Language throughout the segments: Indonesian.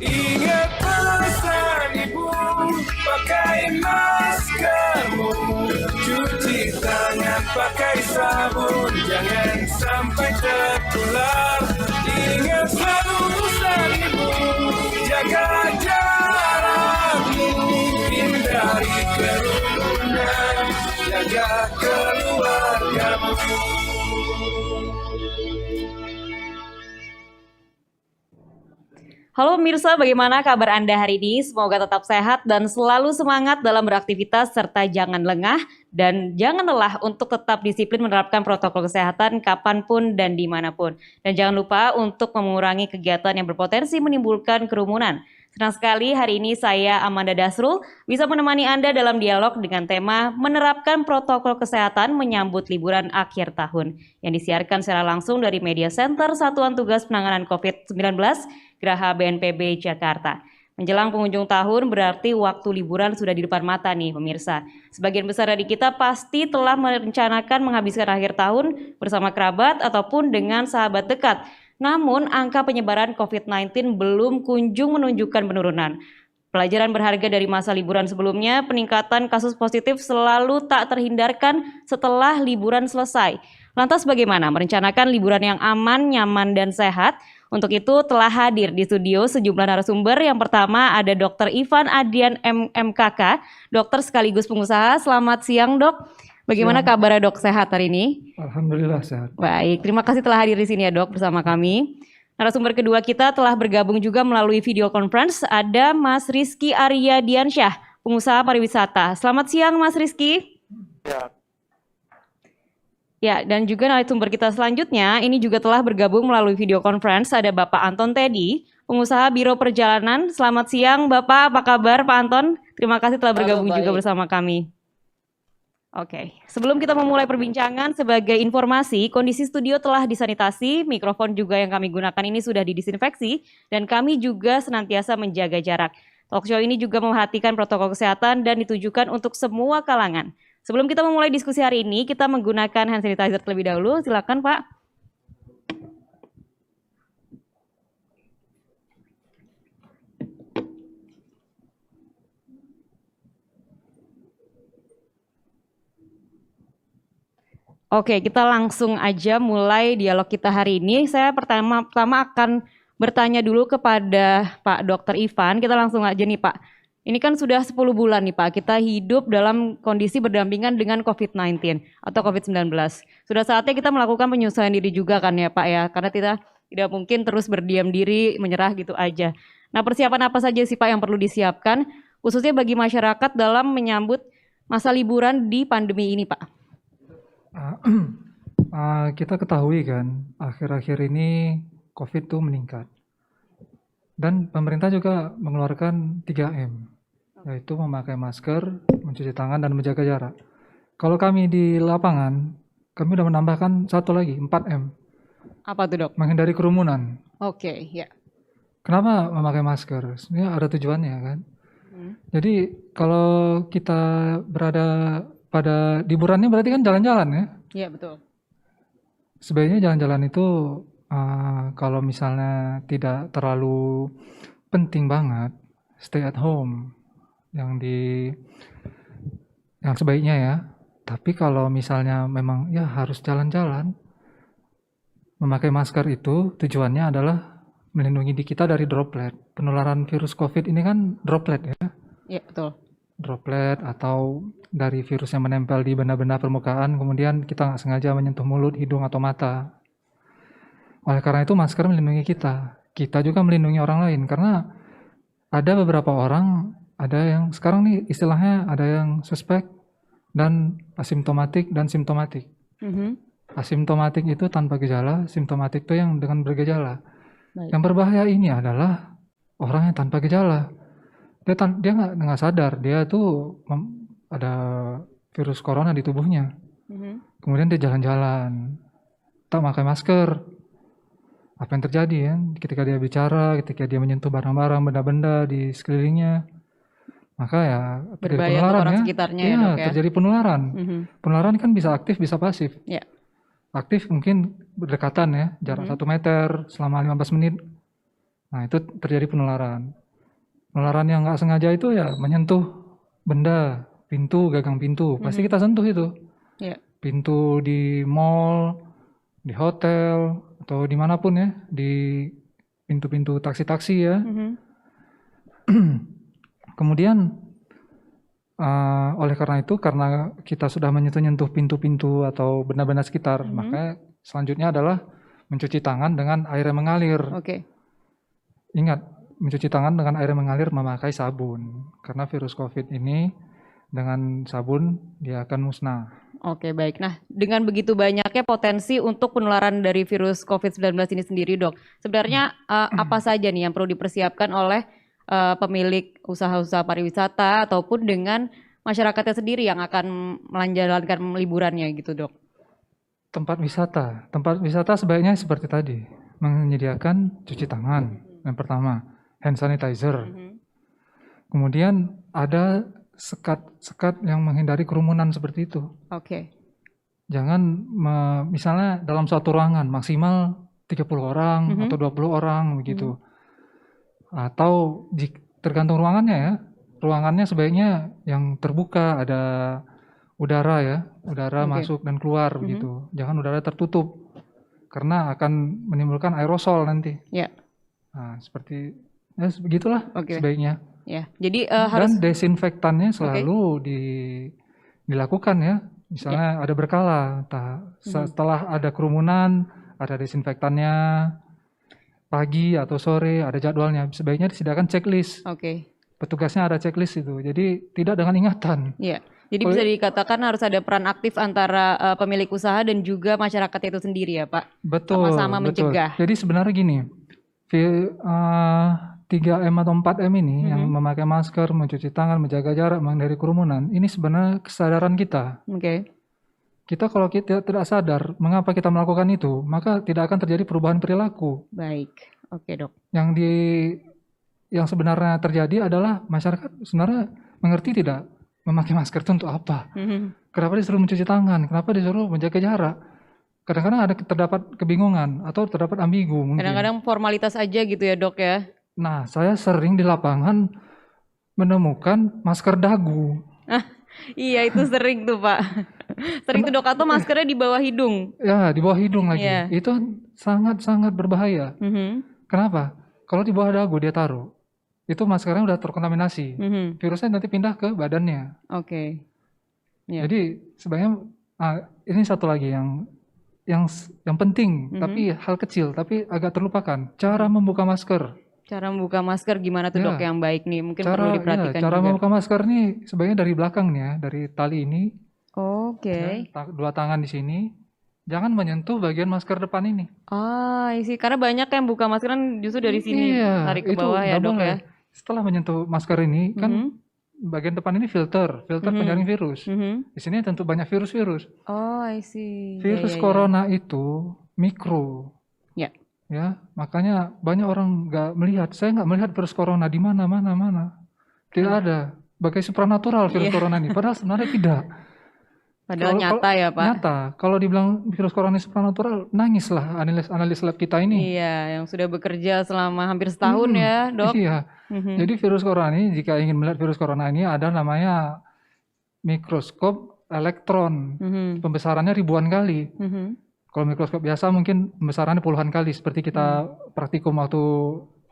Ingat pesan ibu, pakai maskermu, cuci tangan pakai sabun, jangan sampai tertular. Ingat selalu pesan ibu, jaga jarakmu, hindari kerumunan, jaga keluargamu. Halo pemirsa, bagaimana kabar Anda hari ini? Semoga tetap sehat dan selalu semangat dalam beraktivitas serta jangan lengah dan jangan lelah untuk tetap disiplin menerapkan protokol kesehatan kapanpun dan dimanapun. Dan jangan lupa untuk mengurangi kegiatan yang berpotensi menimbulkan kerumunan. Senang sekali hari ini saya Amanda Dasrul bisa menemani Anda dalam dialog dengan tema menerapkan protokol kesehatan menyambut liburan akhir tahun yang disiarkan secara langsung dari Media Center Satuan Tugas Penanganan COVID-19 Geraha BNPB Jakarta. Menjelang penghujung tahun berarti waktu liburan sudah di depan mata nih pemirsa. Sebagian besar dari kita pasti telah merencanakan menghabiskan akhir tahun bersama kerabat ataupun dengan sahabat dekat. Namun angka penyebaran COVID-19 belum kunjung menunjukkan penurunan. Pelajaran berharga dari masa liburan sebelumnya, peningkatan kasus positif selalu tak terhindarkan setelah liburan selesai. Lantas bagaimana merencanakan liburan yang aman, nyaman, dan sehat? Untuk itu telah hadir di studio sejumlah narasumber. Yang pertama ada Dr. Ivan Adrian MKK, dokter sekaligus pengusaha. Selamat siang dok. Bagaimana kabar dok, sehat hari ini? Alhamdulillah sehat. Baik, terima kasih telah hadir di sini ya dok bersama kami. Narasumber kedua kita telah bergabung juga melalui video conference. Ada Mas Rizky Arya Diansyah, pengusaha pariwisata. Selamat siang Mas Rizky. Ya. Ya, dan juga narasumber kita selanjutnya ini juga telah bergabung melalui video conference. Ada Bapak Anton Teddy, pengusaha Biro Perjalanan. Selamat siang Bapak, apa kabar Pak Anton? Terima kasih telah bergabung juga bersama kami. Oke, sebelum kita memulai perbincangan, sebagai informasi, kondisi studio telah disanitasi, mikrofon juga yang kami gunakan ini sudah didisinfeksi, dan kami juga senantiasa menjaga jarak. Talkshow ini juga memperhatikan protokol kesehatan dan ditujukan untuk semua kalangan. Sebelum kita memulai diskusi hari ini, kita menggunakan hand sanitizer terlebih dahulu. Silakan Pak. Oke, kita langsung aja mulai dialog kita hari ini. Saya pertama akan bertanya dulu kepada Pak Dr. Ivan. Kita langsung aja nih Pak. Ini kan sudah 10 bulan nih Pak, kita hidup dalam kondisi berdampingan dengan COVID-19 atau COVID-19. Sudah saatnya kita melakukan penyesuaian diri juga kan ya Pak ya, karena kita tidak mungkin terus berdiam diri, menyerah gitu aja. Nah persiapan apa saja sih Pak yang perlu disiapkan, khususnya bagi masyarakat dalam menyambut masa liburan di pandemi ini Pak? Kita ketahui kan, akhir-akhir ini COVID itu meningkat. Dan pemerintah juga mengeluarkan 3M, yaitu memakai masker, mencuci tangan, dan menjaga jarak. Kalau kami di lapangan, kami sudah menambahkan satu lagi, 4M. Apa tuh dok? Menghindari kerumunan. Oke, ya. Kenapa memakai masker? Sebenarnya ada tujuannya kan. Jadi kalau kita berada pada liburannya berarti kan jalan-jalan ya. Iya betul. Sebaiknya jalan-jalan itu kalau misalnya tidak terlalu penting banget, stay at home yang sebaiknya ya. Tapi kalau misalnya memang ya harus jalan-jalan, memakai masker itu tujuannya adalah melindungi diri kita dari droplet. Penularan virus COVID ini kan droplet ya. Iya betul. Droplet atau dari virus yang menempel di benda-benda permukaan, kemudian kita nggak sengaja menyentuh mulut, hidung, atau mata. Oleh karena itu masker melindungi kita. Kita juga melindungi orang lain karena ada beberapa orang, ada yang sekarang nih istilahnya ada yang suspek dan asimptomatik dan simptomatik. Asimptomatik itu tanpa gejala, simptomatik itu yang dengan bergejala. Baik. Yang berbahaya ini adalah orang yang tanpa gejala. Dia nggak sadar dia tuh ada virus corona di tubuhnya. Kemudian dia jalan-jalan, tak pakai masker. Apa yang terjadi ya? Ketika dia bicara, ketika dia menyentuh barang-barang, benda-benda di sekelilingnya, maka ya terjadi Berbahaya untuk penularan orang ya. sekitarnya Iya, ya, Dok, ya. terjadi penularan. Penularan kan bisa aktif, bisa pasif. Ya. Aktif mungkin berdekatan ya, jarak 1 meter selama 15 menit. Nah, itu terjadi penularan. Penularan yang nggak sengaja itu ya menyentuh benda, pintu, gagang pintu. Pasti kita sentuh itu. Ya. Pintu di mall, di hotel, atau dimanapun ya, di pintu-pintu taksi-taksi ya. Kemudian oleh karena itu, karena kita sudah menyentuh pintu-pintu atau benda-benda sekitar, maka selanjutnya adalah mencuci tangan dengan air yang mengalir. Oke. Ingat, mencuci tangan dengan air yang mengalir memakai sabun. Karena virus COVID ini dengan sabun dia akan musnah. Oke, baik. Nah, dengan begitu banyaknya potensi untuk penularan dari virus COVID-19 ini sendiri, Dok. Sebenarnya apa saja nih yang perlu dipersiapkan oleh pemilik usaha-usaha pariwisata ataupun dengan masyarakatnya sendiri yang akan menjalankan liburannya gitu, Dok? Tempat wisata sebaiknya seperti tadi, menyediakan cuci tangan yang pertama, hand sanitizer. Kemudian ada sekat yang menghindari kerumunan seperti itu. Oke. Jangan misalnya dalam suatu ruangan maksimal 30 orang atau 20 orang begitu. Atau tergantung ruangannya ya. Ruangannya sebaiknya yang terbuka, ada udara ya, udara masuk dan keluar begitu. Jangan udara tertutup karena akan menimbulkan aerosol nanti. Ya. Nah, seperti ya begitulah sebaiknya. Ya. Jadi harus dan desinfektannya selalu dilakukan ya. Misalnya ada berkala, setelah ada kerumunan, ada desinfektannya, pagi atau sore ada jadwalnya. Sebaiknya disediakan checklist. Petugasnya ada checklist itu. Jadi tidak dengan ingatan. Iya. Jadi bisa dikatakan harus ada peran aktif antara pemilik usaha dan juga masyarakat itu sendiri ya, Pak. Betul. Sama-sama mencegah. Jadi sebenarnya gini, 3M atau 4M ini yang memakai masker, mencuci tangan, menjaga jarak, menghindari kerumunan, ini sebenarnya kesadaran kita. Kita kalau kita tidak sadar mengapa kita melakukan itu, maka tidak akan terjadi perubahan perilaku. Baik, oke Dok. Yang sebenarnya terjadi adalah masyarakat sebenarnya mengerti tidak memakai masker itu untuk apa. Kenapa disuruh mencuci tangan, kenapa disuruh menjaga jarak. Kadang-kadang terdapat kebingungan atau terdapat ambigu mungkin. Kadang-kadang formalitas aja gitu ya Dok ya. Nah, saya sering di lapangan menemukan masker dagu. Iya, itu sering tuh Pak. Sering tuh Dok, atau maskernya di bawah hidung. Ya, di bawah hidung lagi. Itu sangat-sangat berbahaya. Kenapa? Kalau di bawah dagu dia taruh, itu maskernya udah terkontaminasi. Virusnya nanti pindah ke badannya. Jadi sebenarnya ini satu lagi yang penting, tapi hal kecil, tapi agak terlupakan. Cara membuka masker. Cara membuka masker gimana tuh Dok yang baik nih? Mungkin perlu diperhatikan cara juga. membuka masker nih sebaiknya dari belakang nih ya, dari tali ini. Dua tangan di sini. Jangan menyentuh bagian masker depan ini. Karena banyak yang buka masker kan justru dari sini tarik ke bawah ya Dok ya. Setelah menyentuh masker ini kan bagian depan ini filter penyaring virus. Di sini tentu banyak virus-virus. Virus corona itu mikro. Ya, makanya banyak orang nggak melihat. Saya nggak melihat virus corona di mana. Tidak ada. Bagai supranatural virus corona ini. Padahal sebenarnya tidak. Padahal nyata ya Pak. Nyata. Kalau dibilang virus corona ini supranatural, nangislah analis lab kita ini. Iya, yang sudah bekerja selama hampir setahun ya Dok. Iya. Jadi virus corona ini, jika ingin melihat virus corona ini ada namanya mikroskop elektron. Pembesarannya ribuan kali. Kalau mikroskop biasa mungkin pembesarannya puluhan kali, seperti kita praktikum waktu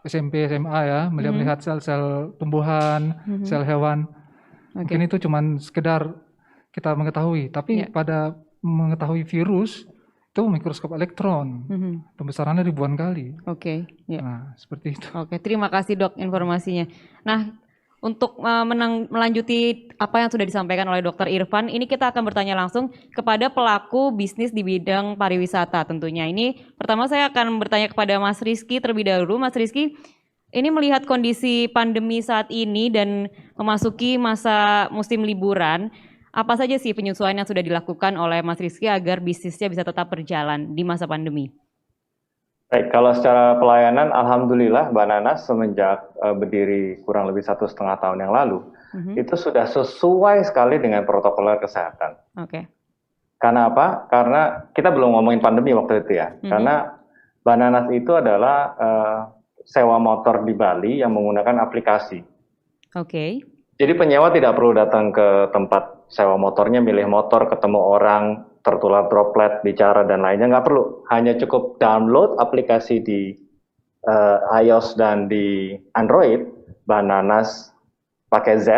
SMP, SMA ya, melihat sel-sel tumbuhan, sel hewan. Mungkin itu cuman sekedar kita mengetahui, tapi pada mengetahui virus itu mikroskop elektron, pembesarannya ribuan kali. Nah, seperti itu. Terima kasih Dok informasinya. Nah, untuk melanjuti apa yang sudah disampaikan oleh Dr. Irfan, ini kita akan bertanya langsung kepada pelaku bisnis di bidang pariwisata tentunya. Ini pertama saya akan bertanya kepada Mas Rizky terlebih dahulu. Mas Rizky, ini melihat kondisi pandemi saat ini dan memasuki masa musim liburan, apa saja sih penyesuaian yang sudah dilakukan oleh Mas Rizky agar bisnisnya bisa tetap berjalan di masa pandemi? Baik, kalau secara pelayanan, alhamdulillah Mbak Nanas semenjak berdiri kurang lebih 1,5 tahun yang lalu, itu sudah sesuai sekali dengan protokol kesehatan. Karena apa? Karena kita belum ngomongin pandemi waktu itu ya. Karena Mbak Nanas itu adalah sewa motor di Bali yang menggunakan aplikasi. Oke. Jadi penyewa tidak perlu datang ke tempat sewa motornya, milih motor, ketemu orang, tertular droplet, bicara dan lainnya, nggak perlu. Hanya cukup download aplikasi di iOS dan di Android, Bananas pakai Z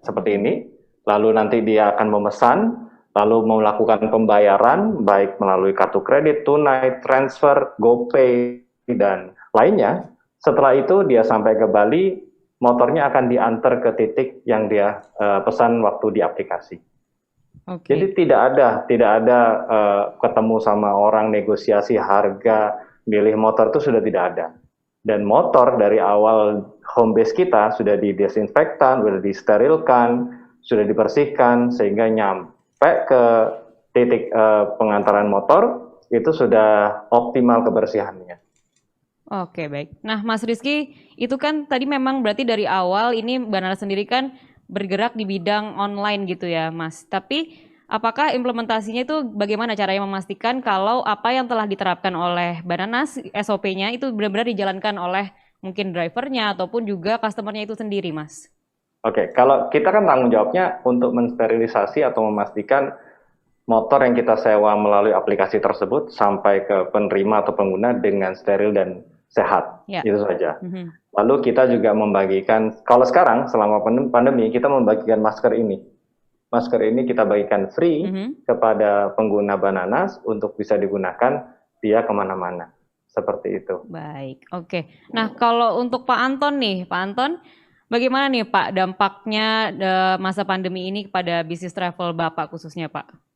seperti ini, lalu nanti dia akan memesan, lalu melakukan pembayaran baik melalui kartu kredit, tunai, transfer, GoPay dan lainnya. Setelah itu dia sampai ke Bali, motornya akan diantar ke titik yang dia pesan waktu di aplikasi. Jadi tidak ada ketemu sama orang, negosiasi harga, milih motor itu sudah tidak ada. Dan motor dari awal home base kita sudah didesinfektan, sudah disterilkan, sudah dibersihkan sehingga nyampe ke titik pengantaran motor itu sudah optimal kebersihannya. Oke, baik. Nah, Mas Rizky, itu kan tadi memang berarti dari awal ini Bananas sendiri kan bergerak di bidang online gitu ya, Mas. Tapi apakah implementasinya itu bagaimana caranya memastikan kalau apa yang telah diterapkan oleh Bananas, SOP-nya itu benar-benar dijalankan oleh mungkin drivernya ataupun juga customer-nya itu sendiri, Mas? Oke, kalau kita kan tanggung jawabnya untuk mensterilisasi atau memastikan motor yang kita sewa melalui aplikasi tersebut sampai ke penerima atau pengguna dengan steril dan sehat, itu saja. Lalu kita juga membagikan, kalau sekarang selama pandemi kita membagikan masker ini. Masker ini kita bagikan free kepada pengguna Bananas untuk bisa digunakan dia kemana-mana. Seperti itu. Baik, oke. Nah, kalau untuk Pak Anton nih, Pak Anton, bagaimana nih Pak dampaknya masa pandemi ini kepada bisnis travel Bapak khususnya Pak?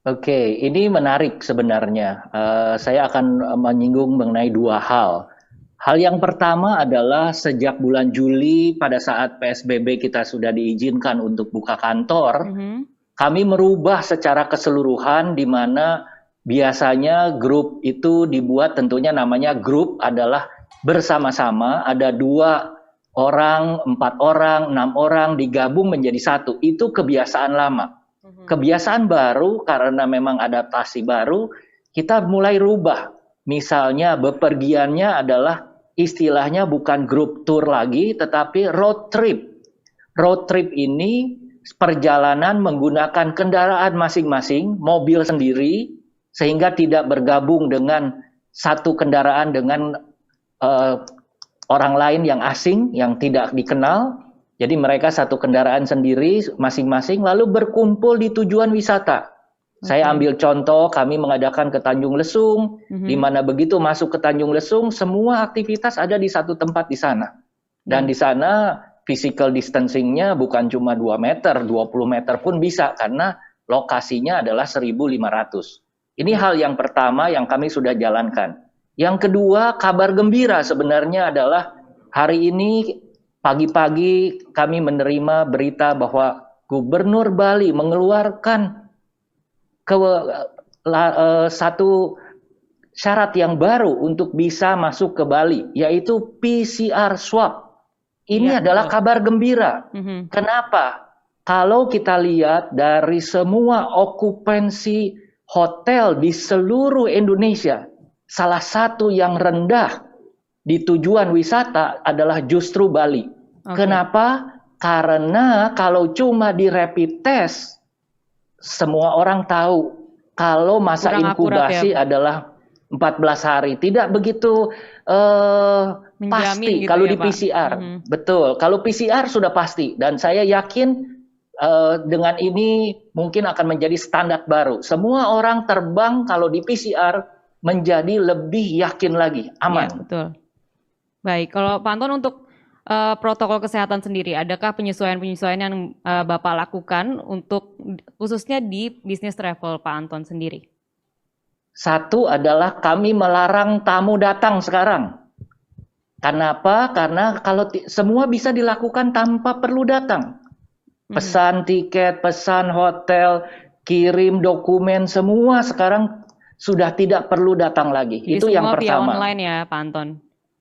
Oke, ini menarik sebenarnya. Saya akan menyinggung mengenai dua hal. Hal yang pertama adalah sejak bulan Juli pada saat PSBB kita sudah diizinkan untuk buka kantor, kami merubah secara keseluruhan di mana biasanya grup itu dibuat tentunya namanya grup adalah bersama-sama, ada 2 orang, 4 orang, 6 orang digabung menjadi satu. Itu kebiasaan lama. Kebiasaan baru karena memang adaptasi baru, kita mulai rubah. Misalnya bepergiannya adalah istilahnya bukan grup tour lagi, tetapi road trip. Road trip ini perjalanan menggunakan kendaraan masing-masing, mobil sendiri, sehingga tidak bergabung dengan satu kendaraan dengan orang lain yang asing, yang tidak dikenal. Jadi mereka satu kendaraan sendiri masing-masing, lalu berkumpul di tujuan wisata. Saya ambil contoh, kami mengadakan ke Tanjung Lesung, di mana begitu masuk ke Tanjung Lesung, semua aktivitas ada di satu tempat di sana. Dan di sana physical distancing-nya bukan cuma 2 meter, 20 meter pun bisa, karena lokasinya adalah 1.500. Ini hal yang pertama yang kami sudah jalankan. Yang kedua, kabar gembira sebenarnya adalah hari ini pagi-pagi kami menerima berita bahwa Gubernur Bali mengeluarkan satu syarat yang baru untuk bisa masuk ke Bali, yaitu PCR swab. Ini adalah kabar gembira. Kenapa? Kalau kita lihat dari semua okupansi hotel di seluruh Indonesia, salah satu yang rendah di tujuan wisata adalah justru Bali. Kenapa? Karena kalau cuma di rapid test, semua orang tahu kalau masa inkubasi adalah 14 hari. Tidak begitu pasti gitu kalau di PCR. Betul, kalau PCR sudah pasti. Dan saya yakin dengan ini mungkin akan menjadi standar baru. Semua orang terbang kalau di PCR menjadi lebih yakin lagi, aman. Ya, betul. Baik, kalau Pak Anton untuk protokol kesehatan sendiri, adakah penyesuaian-penyesuaian yang Bapak lakukan untuk khususnya di bisnis travel Pak Anton sendiri? Satu adalah kami melarang tamu datang sekarang. Kenapa? Karena kalau semua bisa dilakukan tanpa perlu datang. Pesan tiket, pesan hotel, kirim dokumen, semua sekarang sudah tidak perlu datang lagi. Jadi itu yang pertama. Semua via online ya Pak Anton?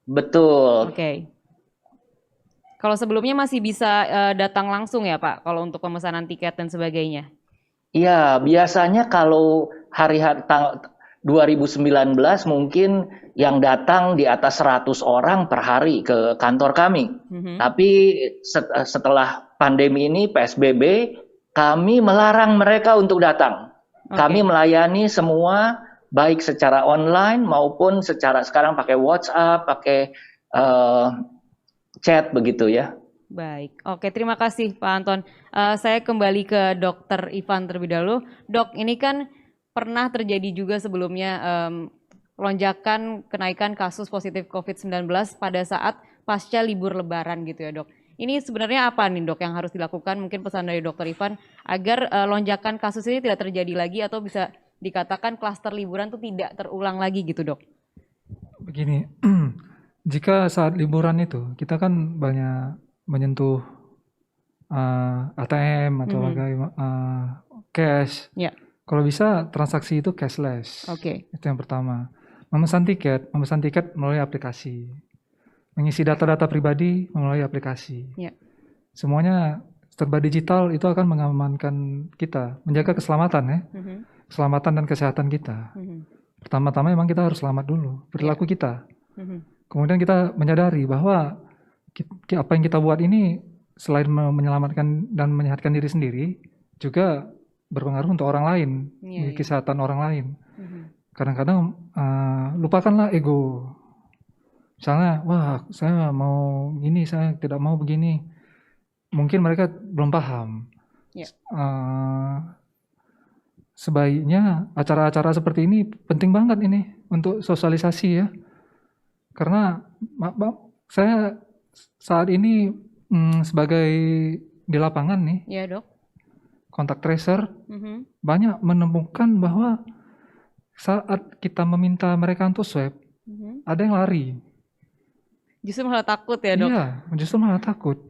Betul. Oke. Kalau sebelumnya masih bisa datang langsung ya Pak, kalau untuk pemesanan tiket dan sebagainya? Iya, biasanya kalau hari-hari 2019 mungkin yang datang di atas 100 orang per hari ke kantor kami. Tapi setelah pandemi ini, PSBB, kami melarang mereka untuk datang. Kami melayani semua, baik secara online maupun secara sekarang pakai WhatsApp, pakai chat begitu ya. Baik, oke, terima kasih Pak Anton. Saya kembali ke Dr. Ivan terlebih dahulu. Dok, ini kan pernah terjadi juga sebelumnya lonjakan kenaikan kasus positif COVID-19 pada saat pasca libur lebaran gitu ya dok. Ini sebenarnya apa nih dok yang harus dilakukan, mungkin pesan dari Dr. Ivan agar lonjakan kasus ini tidak terjadi lagi atau bisa dikatakan klaster liburan itu tidak terulang lagi gitu dok? Begini, jika saat liburan itu kita kan banyak menyentuh ATM atau cash. Ya. Kalau bisa transaksi itu cashless. Itu yang pertama. Memesan tiket melalui aplikasi. Mengisi data-data pribadi melalui aplikasi. Ya. Semuanya serba digital, itu akan mengamankan kita, menjaga keselamatan ya. Keselamatan dan kesehatan kita. Pertama-tama memang kita harus selamat dulu, perilaku kita. Kemudian kita menyadari bahwa apa yang kita buat ini selain menyelamatkan dan menyehatkan diri sendiri, juga berpengaruh untuk orang lain, kesehatan orang lain. Kadang-kadang lupakanlah ego. Misalnya, wah saya mau gini, saya tidak mau begini. Mungkin mereka belum paham. Sebaiknya acara-acara seperti ini penting banget ini untuk sosialisasi ya. Karena saya saat ini sebagai di lapangan nih. Ya dok. Kontak tracer banyak menemukan bahwa saat kita meminta mereka untuk swab, ada yang lari. Justru malah takut ya dok? Iya, justru malah takut.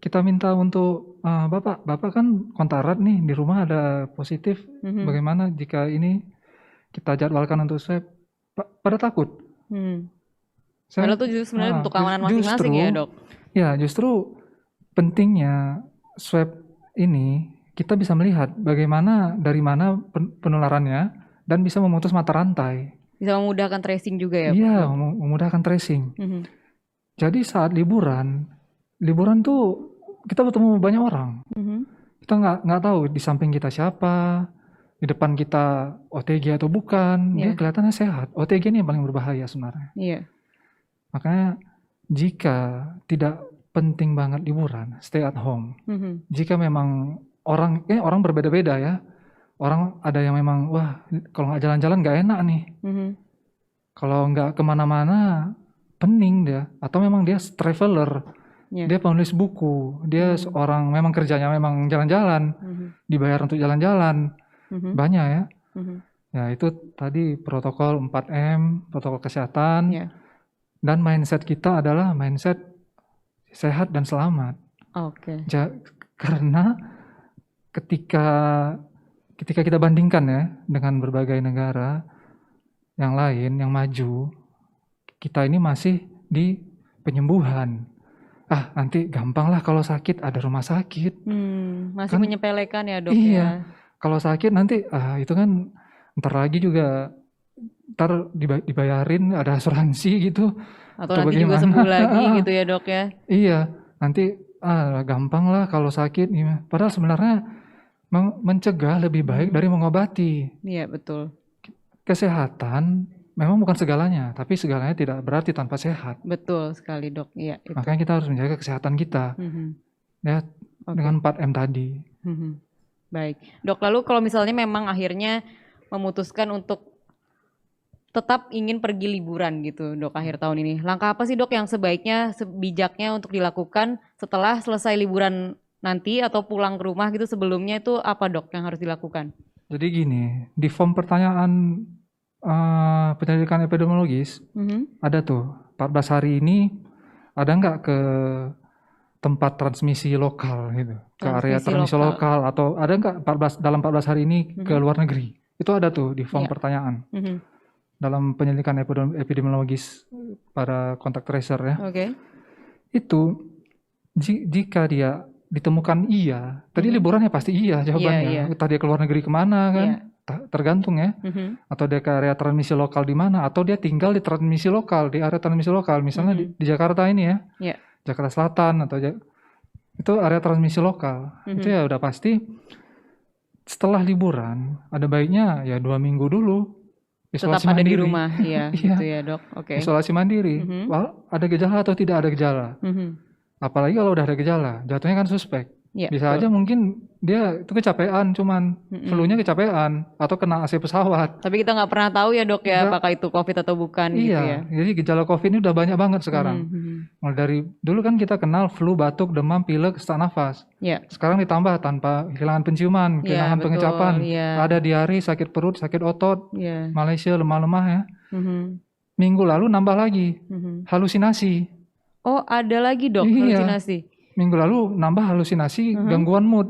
Kita minta untuk, Bapak kan kontak erat nih, di rumah ada positif, bagaimana jika ini kita jadwalkan untuk swab, pada takut. Padahal itu justru sebenarnya untuk keamanan masing-masing ya dok? Ya, justru pentingnya swab ini, kita bisa melihat bagaimana, dari mana penularannya, dan bisa memutus mata rantai. Bisa memudahkan tracing juga ya? Iya, memudahkan tracing. Jadi saat liburan tuh kita bertemu banyak orang. Kita nggak tahu di samping kita siapa, di depan kita OTG atau bukan. Dia kelihatannya sehat. OTG ini yang paling berbahaya sebenarnya. Makanya jika tidak penting banget liburan, stay at home. Jika memang orang berbeda-beda ya. Orang ada yang memang, wah kalau nggak jalan-jalan nggak enak nih. Kalau nggak kemana-mana, pening dia. Atau memang dia traveler, dia penulis buku, dia seorang memang kerjanya memang jalan-jalan, dibayar untuk jalan-jalan, banyak ya. Ya itu tadi protokol 4M, protokol kesehatan, dan mindset kita adalah mindset sehat dan selamat. Karena ketika kita bandingkan ya dengan berbagai negara yang lain yang maju, kita ini masih di penyembuhan. Nanti gampang lah kalau sakit ada rumah sakit. Masih kan, menyepelekan ya dok ya. Kalau sakit nanti itu kan ntar lagi juga dibayarin, ada asuransi gitu. Atau nanti bagaimana? Juga sembuh lagi gitu ya dok ya. Iya, nanti gampang lah kalau sakit. Padahal sebenarnya mencegah lebih baik dari mengobati. Iya betul. Kesehatan memang bukan segalanya, tapi segalanya tidak berarti tanpa sehat. Betul sekali dok. Iya. Makanya kita harus menjaga kesehatan kita, ya dengan 4M tadi. Baik, dok. Lalu kalau misalnya memang akhirnya memutuskan untuk tetap ingin pergi liburan gitu dok akhir tahun ini, langkah apa sih dok yang sebaiknya, sebijaknya untuk dilakukan setelah selesai liburan nanti atau pulang ke rumah gitu, sebelumnya itu apa dok yang harus dilakukan? Jadi gini, di form pertanyaan penyelidikan epidemiologis ada tuh 14 hari ini ada nggak ke tempat transmisi lokal gitu, ke area transmisi lokal, atau ada nggak dalam 14 hari ini ke luar negeri? Itu ada tuh di form pertanyaan dalam penyelidikan epidemiologis pada kontak tracer ya. Itu jika dia ditemukan tadi liburannya pasti iya jawabannya. Entah dia ke luar negeri kemana kan, tergantung ya. Atau dia ke area transmisi lokal di mana, atau dia tinggal di transmisi lokal, di area transmisi lokal. Misalnya di Jakarta ini ya, Jakarta Selatan atau itu area transmisi lokal. Itu ya udah pasti setelah liburan ada baiknya ya 2 minggu dulu isolasi tetap ada mandiri. di rumah, iya gitu ya dok. Oke. Isolasi mandiri. Ada gejala atau tidak ada gejala. Apalagi kalau udah ada gejala, jatuhnya kan suspek. Bisa aja mungkin dia itu kecapean, cuman flu-nya kecapean atau kena AC pesawat. Tapi kita nggak pernah tahu ya dok ya, apakah itu COVID atau bukan gitu ya. Jadi gejala COVID ini udah banyak banget sekarang. Mulai dari dulu kan kita kenal flu, batuk, demam, pilek, sesak nafas. Sekarang ditambah tanpa kehilangan penciuman, kehilangan pengecapan, ada diare, sakit perut, sakit otot, Malaysia lemah-lemah ya. Minggu lalu nambah lagi halusinasi. Oh ada lagi dok halusinasi. Minggu lalu nambah halusinasi, gangguan mood.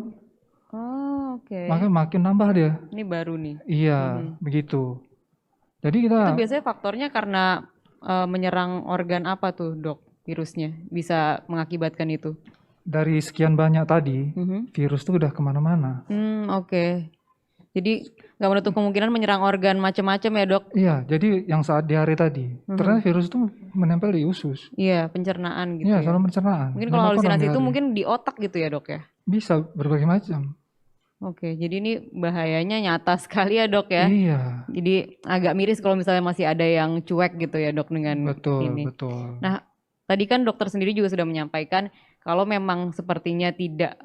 Oh, oke. Makanya makin nambah dia. Ini baru nih. Iya, begitu. Jadi kita itu biasanya faktornya karena menyerang organ apa tuh, Dok? Virusnya bisa mengakibatkan itu. Dari sekian banyak tadi, virus tuh udah kemana-mana. Oke. Jadi nggak menutup kemungkinan menyerang organ macam-macam ya, Dok? Iya, jadi yang saat diare tadi, ternyata virus tuh menempel di usus. Iya, pencernaan gitu. Iya, saluran pencernaan. Mungkin kalau halusinasi itu mungkin di otak gitu ya, Dok ya? Bisa berbagai macam. Oke, jadi ini bahayanya nyata sekali ya, Dok ya? Iya. Jadi agak miris kalau misalnya masih ada yang cuek gitu ya, Dok, dengan ini. Betul. Nah, tadi kan dokter sendiri juga sudah menyampaikan kalau memang sepertinya tidak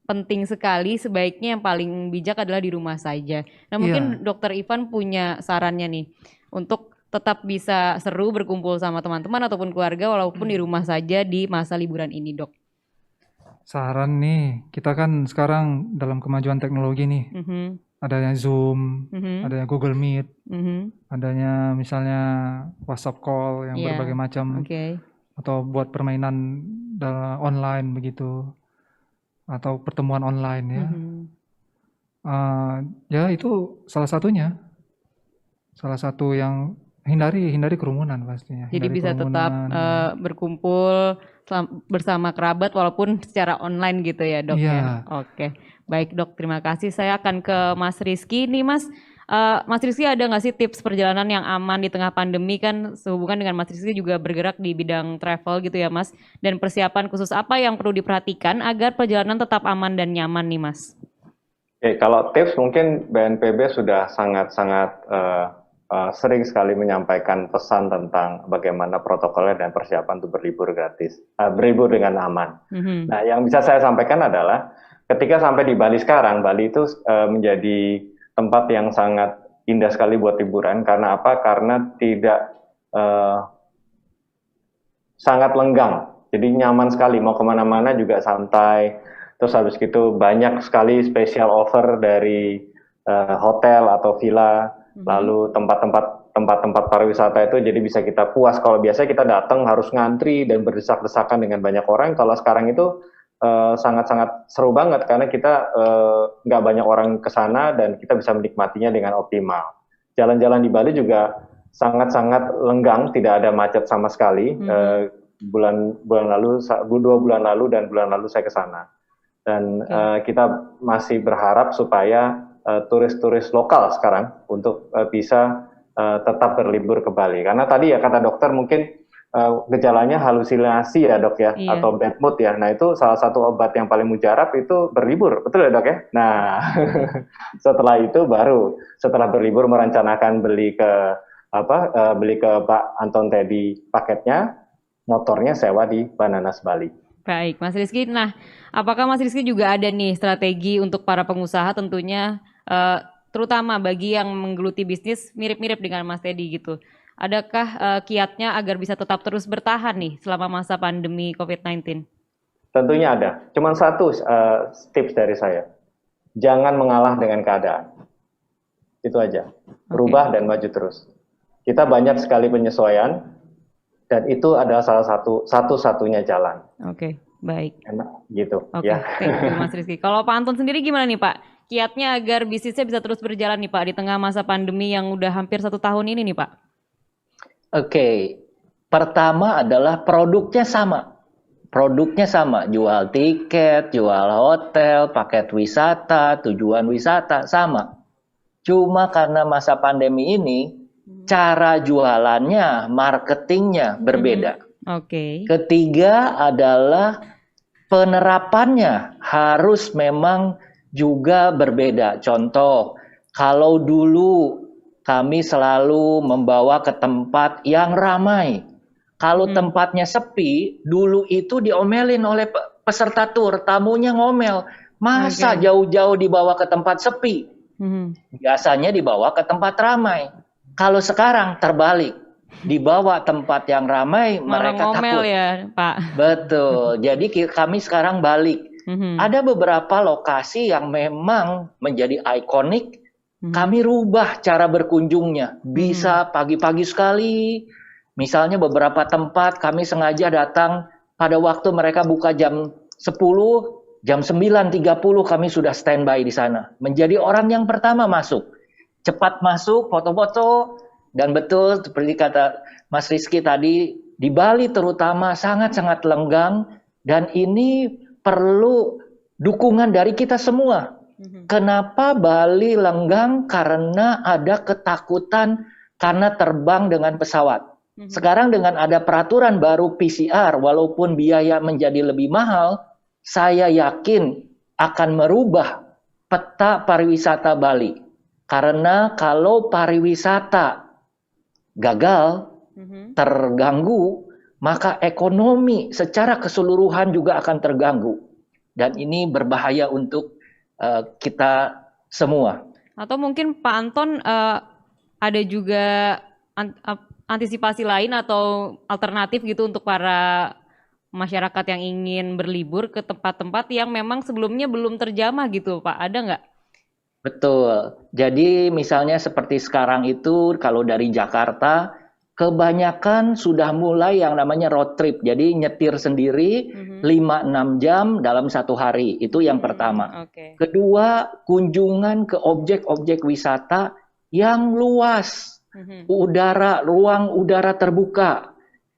penting sekali, sebaiknya yang paling bijak adalah di rumah saja. Nah mungkin Dokter Ivan punya sarannya nih untuk tetap bisa seru berkumpul sama teman-teman ataupun keluarga walaupun di rumah saja di masa liburan ini, Dok. Saran nih, kita kan sekarang dalam kemajuan teknologi nih. Adanya Zoom, adanya Google Meet, adanya misalnya WhatsApp call yang berbagai macam, atau buat permainan online begitu. Atau pertemuan online ya. Ya itu salah satunya. Salah satu yang hindari kerumunan pastinya. Jadi bisa tetap berkumpul bersama kerabat walaupun secara online gitu ya, Dok ya. Oke. Baik, Dok, terima kasih. Saya akan ke Mas Rizky nih, Mas. Mas Rizky ada nggak sih tips perjalanan yang aman di tengah pandemi? Kan sehubungan dengan Mas Rizky juga bergerak di bidang travel gitu ya, Mas. Dan persiapan khusus apa yang perlu diperhatikan agar perjalanan tetap aman dan nyaman nih, Mas? Oke, kalau tips mungkin BNPB sudah sangat-sangat sering sekali menyampaikan pesan tentang bagaimana protokolnya dan persiapan untuk berlibur gratis, berlibur dengan aman. Nah, yang bisa saya sampaikan adalah ketika sampai di Bali sekarang, Bali itu menjadi tempat yang sangat indah sekali buat liburan. Karena apa? Karena tidak sangat lenggang. Jadi nyaman sekali, mau kemana-mana juga santai. Terus habis itu banyak sekali special offer dari hotel atau villa. Lalu tempat-tempat pariwisata itu jadi bisa kita puas. Kalau biasanya kita datang harus ngantri dan berdesak-desakan dengan banyak orang. Kalau sekarang itu sangat-sangat seru banget karena kita nggak banyak orang ke sana dan kita bisa menikmatinya dengan optimal. Jalan-jalan di Bali juga sangat-sangat lenggang, tidak ada macet sama sekali. 2 bulan lalu dan bulan lalu saya ke sana. Dan kita masih berharap supaya turis-turis lokal sekarang untuk bisa tetap berlibur ke Bali. Karena tadi ya kata dokter mungkin gejalanya halusinasi ya, Dok ya, atau bad mood ya. Nah, itu salah satu obat yang paling mujarab itu berlibur, betul ya, Dok ya? Nah, setelah itu baru setelah berlibur merencanakan beli ke Pak Anton tadi paketnya, motornya sewa di Bananas Bali. Baik, Mas Rizky. Nah, apakah Mas Rizky juga ada nih strategi untuk para pengusaha tentunya, terutama bagi yang menggeluti bisnis mirip-mirip dengan Mas Teddy gitu? Adakah kiatnya agar bisa tetap terus bertahan nih selama masa pandemi COVID-19? Tentunya ada. Cuman satu tips dari saya. Jangan mengalah dengan keadaan. Itu aja. Berubah dan maju terus. Kita banyak sekali penyesuaian dan itu adalah salah satu-satunya jalan. Oke, baik. Enak gitu. Oke, thank you Mas Rizky. Kalau Pak Anton sendiri gimana nih Pak? Kiatnya agar bisnisnya bisa terus berjalan nih Pak di tengah masa pandemi yang udah hampir 1 tahun ini nih Pak? Oke, pertama adalah produknya sama. Produknya sama, jual tiket, jual hotel, paket wisata, tujuan wisata, sama. Cuma karena masa pandemi ini, cara jualannya, marketingnya berbeda. Oke. Ketiga adalah penerapannya harus memang juga berbeda. Contoh, kalau dulu kami selalu membawa ke tempat yang ramai. Kalau tempatnya sepi, dulu itu diomelin oleh peserta tur, tamunya ngomel. Masa jauh-jauh dibawa ke tempat sepi? Biasanya dibawa ke tempat ramai. Kalau sekarang terbalik, dibawa tempat yang ramai, Malah mereka ngomel takut. ya, Pak. Betul. Jadi kami sekarang balik. Ada beberapa lokasi yang memang menjadi ikonik. Kami rubah cara berkunjungnya. Bisa pagi-pagi sekali. Misalnya beberapa tempat kami sengaja datang pada waktu mereka buka jam 10, jam 9.30 kami sudah standby di sana. Menjadi orang yang pertama masuk. Cepat masuk, foto-foto. Dan betul seperti kata Mas Rizky tadi, di Bali terutama sangat-sangat lenggang. Dan ini perlu dukungan dari kita semua. Kenapa Bali lenggang? Karena ada ketakutan karena terbang dengan pesawat. Sekarang dengan ada peraturan baru PCR, walaupun biaya menjadi lebih mahal, saya yakin akan merubah peta pariwisata Bali. Karena kalau pariwisata gagal, terganggu, maka ekonomi secara keseluruhan juga akan terganggu. Dan ini berbahaya untuk kita semua. Atau mungkin Pak Anton ada juga antisipasi lain atau alternatif gitu untuk para masyarakat yang ingin berlibur ke tempat-tempat yang memang sebelumnya belum terjamah gitu, Pak? Ada nggak? Betul. Jadi misalnya seperti sekarang itu kalau dari Jakarta, kebanyakan sudah mulai yang namanya road trip. Jadi nyetir sendiri 5-6 jam dalam satu hari. Itu yang pertama. Kedua, kunjungan ke objek-objek wisata yang luas. Ruang udara terbuka.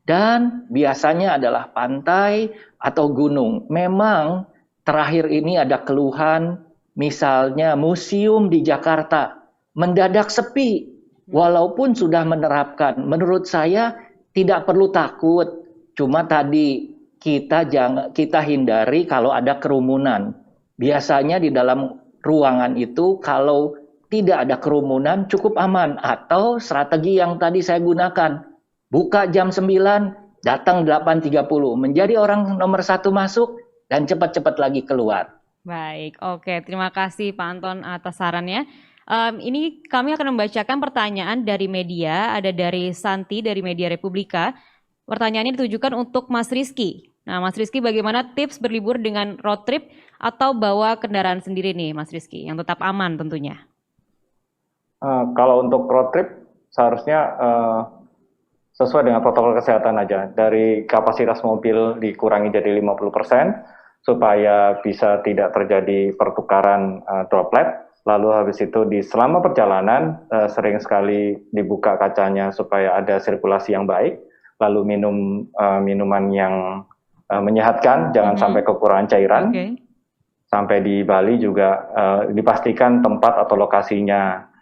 Dan biasanya adalah pantai atau gunung. Memang terakhir ini ada keluhan, misalnya museum di Jakarta mendadak sepi. Walaupun sudah menerapkan, menurut saya tidak perlu takut. Cuma tadi kita hindari kalau ada kerumunan. Biasanya di dalam ruangan itu kalau tidak ada kerumunan cukup aman. Atau strategi yang tadi saya gunakan, buka jam 9, datang 8.30, menjadi orang nomor 1 masuk dan cepat-cepat lagi keluar. Baik, oke, terima kasih Pak Anton atas sarannya. Ini kami akan membacakan pertanyaan dari media, ada dari Santi dari Media Republika. Pertanyaannya ditujukan untuk Mas Rizky. Nah, Mas Rizky, bagaimana tips berlibur dengan road trip atau bawa kendaraan sendiri nih, Mas Rizky, yang tetap aman tentunya? Kalau untuk road trip, seharusnya sesuai dengan protokol kesehatan aja. Dari kapasitas mobil dikurangi jadi 50%, supaya bisa tidak terjadi pertukaran droplet. Lalu habis itu selama perjalanan sering sekali dibuka kacanya supaya ada sirkulasi yang baik. Lalu minum minuman yang menyehatkan, jangan sampai kekurangan cairan. Sampai di Bali juga dipastikan tempat atau lokasinya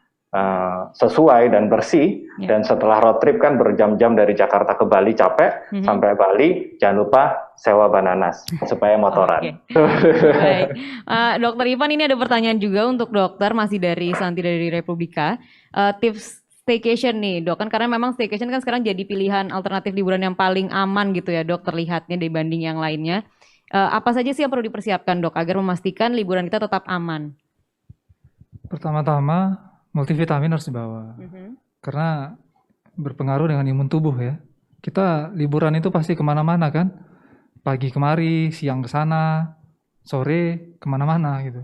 sesuai dan bersih. Dan setelah road trip kan berjam-jam dari Jakarta ke Bali capek, sampai Bali jangan lupa sewa Bananas supaya motoran. Baik. Dokter Ivan, ini ada pertanyaan juga untuk dokter, masih dari Santi dari Republika. Tips staycation nih dok, kan karena memang staycation kan sekarang jadi pilihan alternatif liburan yang paling aman gitu ya dok, terlihatnya dibanding yang lainnya. Apa saja sih yang perlu dipersiapkan dok agar memastikan liburan kita tetap aman? Pertama-tama multivitamin harus dibawa, karena berpengaruh dengan imun tubuh ya. Kita liburan itu pasti kemana-mana kan, pagi kemari, siang ke sana, sore kemana-mana gitu.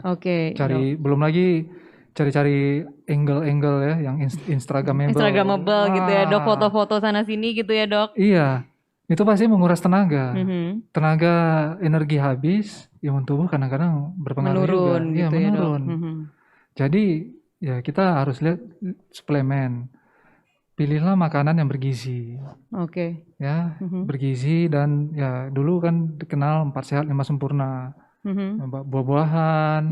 Belum lagi cari-cari angle-angle ya, yang Instagramable gitu ya dok, foto-foto sana sini gitu ya dok. Iya, itu pasti menguras tenaga, tenaga energi habis, imun tubuh kadang-kadang berpengaruh juga. Gitu ya dok. Jadi ya kita harus lihat suplemen. Pilihlah makanan yang bergizi. Ya, bergizi dan ya dulu kan dikenal 4 sehat 5 sempurna. Buah-buahan,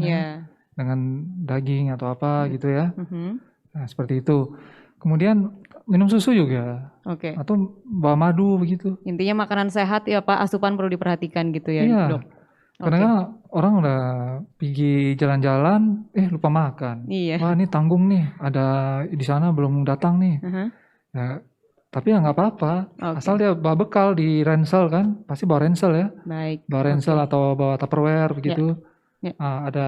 dengan daging atau apa gitu ya. Mhm. Nah, seperti itu. Kemudian minum susu juga Oke. atau bawa madu begitu. Intinya makanan sehat ya Pak, asupan perlu diperhatikan gitu ya, Iya. Dok. Kadang kan orang udah pergi jalan-jalan, lupa makan. Iya. Wah, ini tanggung nih, ada di sana belum datang nih. Mhm. Ya, tapi ya nggak apa-apa. Oke. Asal dia bawa bekal di ransel kan, pasti bawa ransel ya. Baik. Bawa ransel atau bawa Tupperware begitu. Ya. Ada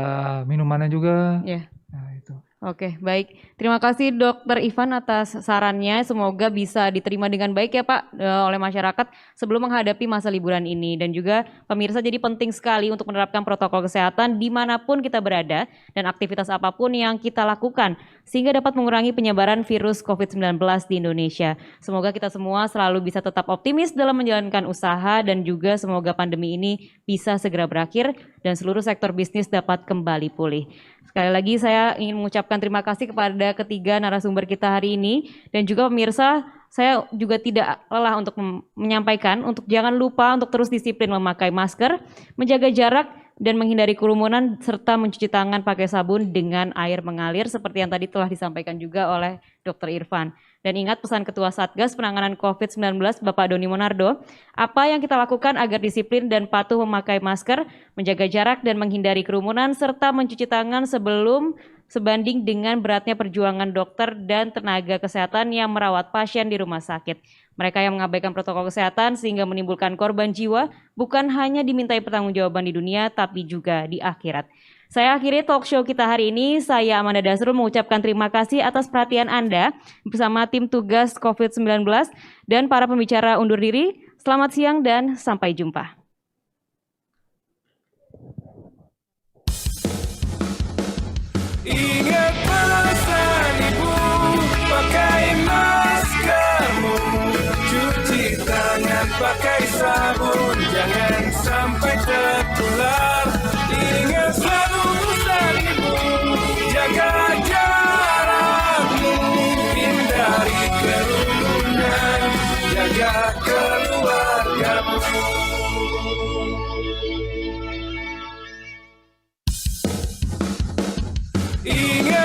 minumannya juga. Ya. Nah, itu. Oke, baik. Terima kasih Dokter Ivan atas sarannya. Semoga bisa diterima dengan baik ya Pak oleh masyarakat sebelum menghadapi masa liburan ini. Dan juga pemirsa, jadi penting sekali untuk menerapkan protokol kesehatan dimanapun kita berada dan aktivitas apapun yang kita lakukan sehingga dapat mengurangi penyebaran virus COVID-19 di Indonesia. Semoga kita semua selalu bisa tetap optimis dalam menjalankan usaha dan juga semoga pandemi ini bisa segera berakhir dan seluruh sektor bisnis dapat kembali pulih. Sekali lagi saya ingin mengucapkan terima kasih kepada ketiga narasumber kita hari ini dan juga pemirsa, saya juga tidak lelah untuk menyampaikan untuk jangan lupa untuk terus disiplin memakai masker, menjaga jarak dan menghindari kerumunan serta mencuci tangan pakai sabun dengan air mengalir seperti yang tadi telah disampaikan juga oleh Dr. Irfan. Dan ingat pesan Ketua Satgas Penanganan COVID-19 Bapak Doni Monardo, apa yang kita lakukan agar disiplin dan patuh memakai masker, menjaga jarak dan menghindari kerumunan serta mencuci tangan sebanding dengan beratnya perjuangan dokter dan tenaga kesehatan yang merawat pasien di rumah sakit. Mereka yang mengabaikan protokol kesehatan sehingga menimbulkan korban jiwa bukan hanya dimintai pertanggungjawaban di dunia tapi juga di akhirat. Saya akhiri talk show kita hari ini. Saya Amanda Dasrul mengucapkan terima kasih atas perhatian Anda bersama tim tugas COVID-19 dan para pembicara undur diri. Selamat siang dan sampai jumpa. Ingat pesan ibu, pakai maskermu, cuci tangan pakai sabun, jangan sampai tertular. Ingat selalu pesan ibu, jaga jarakmu, hindari kerumunan, jaga keluargamu. Ingat